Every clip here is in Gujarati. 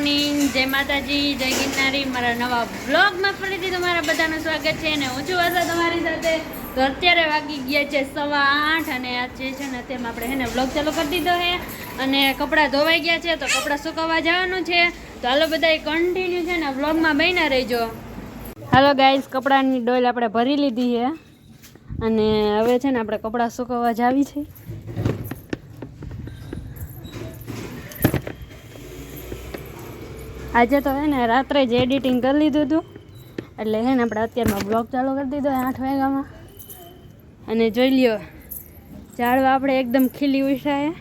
મોર્નિંગ, જય માતાજી, જય ગિરનારી. મારા નવા બ્લોગમાં ફરીથી તમારા બધાનું સ્વાગત છે અને હું છું આશા તમારી સાથે. તો અત્યારે વાગી ગયા છે 8:15 અને આજે છે ને તેમાં આપણે છે ને બ્લોગ ચાલુ કરી દીધો છે અને કપડાં ધોવાઈ ગયા છે તો કપડાં સુકવવા જવાનું છે. તો હાલો બધાય કન્ટિન્યુ છે ને બ્લોગમાં બન્યા રહેજો. હાલો ગાઈસ, કપડાની ડોલ આપણે ભરી લીધી છે અને હવે છે ને આપણે કપડાં સુકવવા જાવી છે. આજે તો હે ને રાત્રે જ એડિટિંગ કરી લીધું હતું એટલે હે ને આપણે અત્યારમાં બ્લોગ ચાલુ કરી દીધો 8 વાગ્યામાં. અને જોઈ લ્યો, ઝાડવા આપણે એકદમ ખીલી ઉઠાય.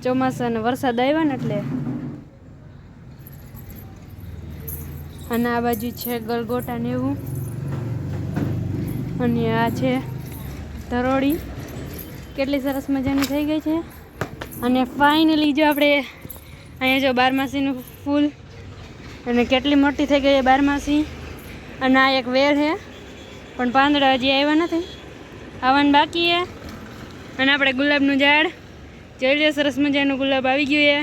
ચોમાસાનો વરસાદ આવ્યો ને એટલે. અને આ બાજુ છે ગલગોટા ને એવું, અને આ છે ધરોડી. કેટલી સરસ મજાની થઈ ગઈ છે. અને ફાઇનલી જો આપણે અહીંયા જો બારમાસીનું ફૂલ અને કેટલી મોટી થઈ ગઈ છે બારમાસી. અને આ એક વેર છે પણ પાંદડા હજી આવ્યા નથી, આવવાનું બાકી છે. અને આપણે ગુલાબનું ઝાડ જોઈ લો, સરસ મજાનું ગુલાબ આવી ગયું છે.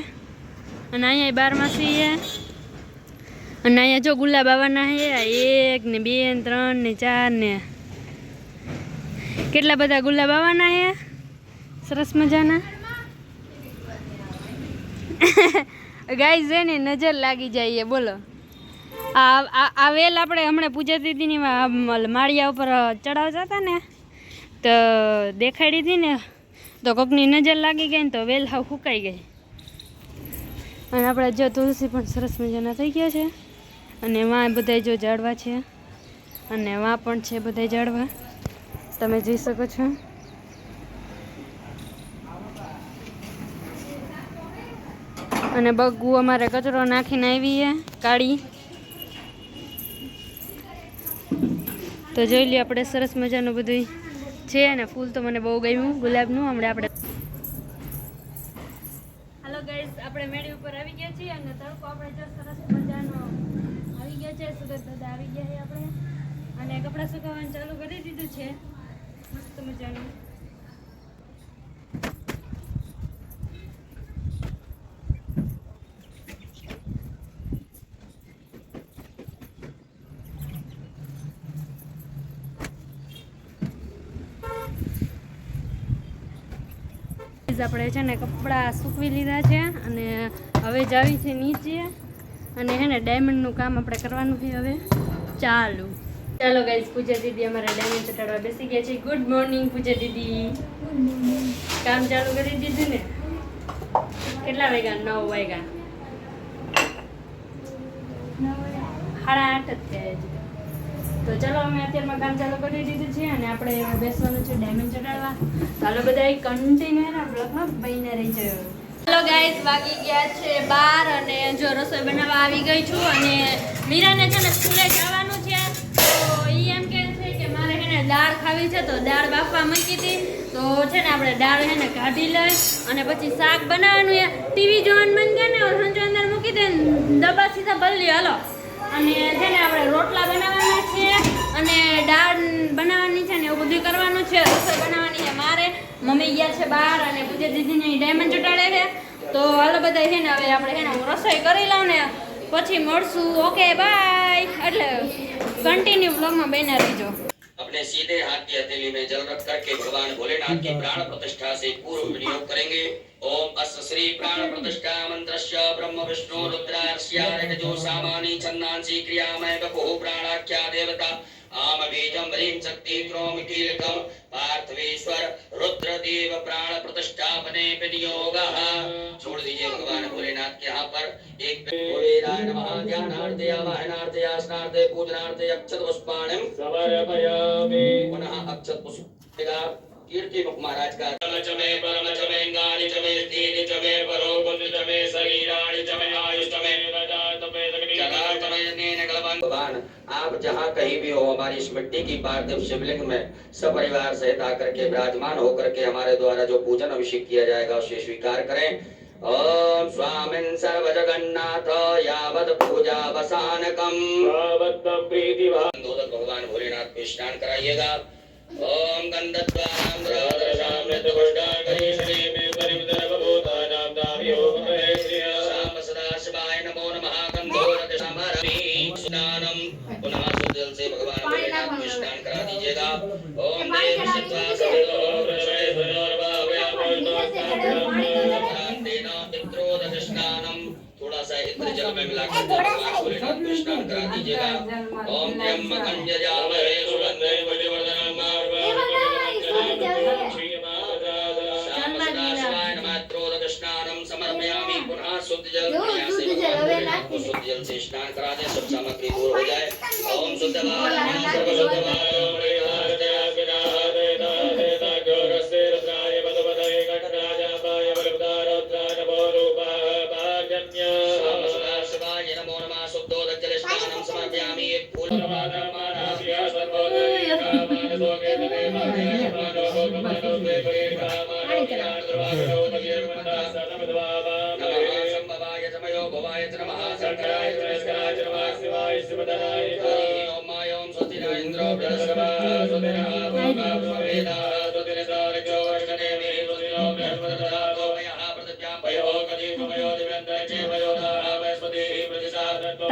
અને અહીંયા બારમાસી છે અને અહીંયા જો ગુલાબ આવવાના છે 1 ને 2 ને 3 ને 4 ને કેટલા બધા ગુલાબ આવવાના છે સરસ મજાના. ગાઈઝ જેની નજર લાગી જાય બોલો. આ વેલ આપણે હમણાં પૂજા દીદીની માળિયા ઉપર ચડાવતા હતા ને તો દેખાડી હતી ને તો કોકની નજર લાગી ગઈ ને તો વેલ હાવ ફૂંકાઈ ગઈ. અને આપણે જો તુલસી પણ સરસ મજાના થઈ ગયા છે. અને વાં બધા જો ઝાડવા છે અને વાં પણ છે બધા ઝાડવા, તમે જોઈ શકો છો. અને બગુ અમારે કચરો નાખીને આવી છે કાળી. તો જોઈ લઈએ આપણે સરસ મજાનું બધું છે. અને ફૂલ તો મને બહુ ગમ્યું ગુલાબનું. હમણાં આપણે હાલો ગાઈસ, આપણે મેળી ઉપર આવી ગયા છીએ અને તડકો આપણે જો સરસ મજાનો આવી ગયો છે. સુરત દાદા આવી ગયા છે આપણે અને કપડાં સુકવવાનું ચાલુ કરી દીધું છે મસ્ત મજાનું. આપણે છે ને કપડાં સૂકવી લીધા છે અને હવે જાવી છે નીચે. અને હે ને ડાયમંડનું કામ આપણે કરવાનું છે હવે ચાલુ. ચાલો ગાઈઝ, પૂજા દીદી અમારા ડાયમંડ ચટાડવા બેસી ગયા છે. ગુડ મોર્નિંગ પૂજા દીદી. કામ ચાલુ કરી દીધું ને? કેટલા વાગ્યા? 9 વાગ્યા. 8:30 જ થયા છે. તો ચાલો અમે અત્યારમાં કામ ચાલુ કરી દીધું છે અને આપણે બેસવાનું છે ડાયમંડ ચડાડવા. ચાલો બધા કન્ટિન્યુ એના બ્લોગમાં બહીને રહી જાય. ચાલો ગાઈસ, વાગી ગયા છે 12 અને જો રસોઈ બનાવવા આવી ગઈ છું. અને મીરાને છે ને સ્કૂલે જવાનું છે તો એ એમ કહે છે કે મારે છે ને દાળ ખાવી છે તો દાળ બાફવા મૂકી હતી. તો છે ને આપણે દાળ છે ને કાઢી લઈ અને પછી શાક બનાવવાનું છે. ટીવી જોવાનું મન કે ને સંજો અંદર મૂકી દે દબા સીધા ભરી હાલો. અને છે ને આપણે રોટલા બનાવવાના છે અને દાળ બનાવવાની છે ને એવું બધું કરવાનું છે. રસોઈ બનાવવાની છે મારે. મમ્મી ગયા છે બહાર અને પૂજા દીદીને ડાયમંડ ચટાડે છે. તો હાલો બધા છે ને હવે આપણે છે ને હું રસોઈ કરી લઉં ને પછી મળશું. Okay bye. એટલે કન્ટિન્યુ બ્લોગમાં બન્યા રહીજો. अपने सीधे हाथ की हथेली में जल रख करके भगवान भोलेनाथ की प्राण प्रतिष्ठा से पूर्व विनियोग करेंगे. ओम अस्य श्री प्राण प्रतिष्ठा मंत्रस्य ब्रह्म विष्णु रुद्रार्ष्यारजो सामानी छन्दांसी क्रियामय बभुः प्राणाख्या देवता आम बीजम ह्रीं शक्ति क्रोम कीलकम पार्थवेश्वर रुद्रदेव प्राण प्रतिष्ठापने विनियोगः. छोड़ दीजिए भगवान भोलेनाथ के यहाँ पर एक भोलेनाथ नमः ध्यानार्थे आवाहनार्थे आसनार्थे पूजनार्थे अक्षत पुष्पाणिं समर्पयामि. पुनः अक्षत पुष्प कीर्ति मुख महाराज का चमे परम चमे गानि चमे स्थिति चमे परो बुद्धि चमे शरीराणि चमे आयुष चमे रजात चमे जगह चमे नेन गलवान. भगवान आप जहाँ कहीं भी हो हमारी इस मिट्टी की पार्थिव शिवलिंग में सपरिवार सहित आकर के विराजमान होकर के हमारे द्वारा जो पूजन अभिषेक किया जाएगा उसे स्वीकार करें. ओम स्वामिन् सर्व जगन्नाथ यावत् पूजा वसानकम यावत् प्रीति भगवान भोलेनाथ को स्नान कराइएगा. ओम गंधद्वारांध्रदर्शाम नित्यपुष्टाकरीशने में परिविदर बभूतानां दाव्यो श्री राम सदा शिवाय नमो नमः. शुद्ध जल में मिलाकर भगवान भोलेनाथ को स्नान करा दीजिएगा। ओम त्र्यंबकं यजामहे सुगंधिं पुष्टिवर्धनं सदाशिवाय नमः। त्रोदक स्नानं समर्पयामि। पुनः शुद्ध जल बढ़िया से भगवान भोलेनाथ को शुद्ध जल से स्नान करा दें, सब सामग्री दूर हो जाए। ओम शुद्ध सदाशिवाय नमो नमः। शुद्धोदक जल स्नानं समर्पयामि। एक फूल संभवाय समयो भवाय नमः। शंकराय नमस्काराय नमः। शिवाय शिवदाय ओम ओम स्वस्ति न इंद्रो बृहस्पतिः स्वस्ति नः पूर्वा वेदाः स्वस्ति नस्तार्क्ष्यो वर्षणे मे स्वस्ति नो बृहस्पतिर्दधातो मयः पृथिव्यां पयो कदीपमयो दिव्यन्तरिक्षे पयो धाः वैस्पतिः प्रतिसादत्तो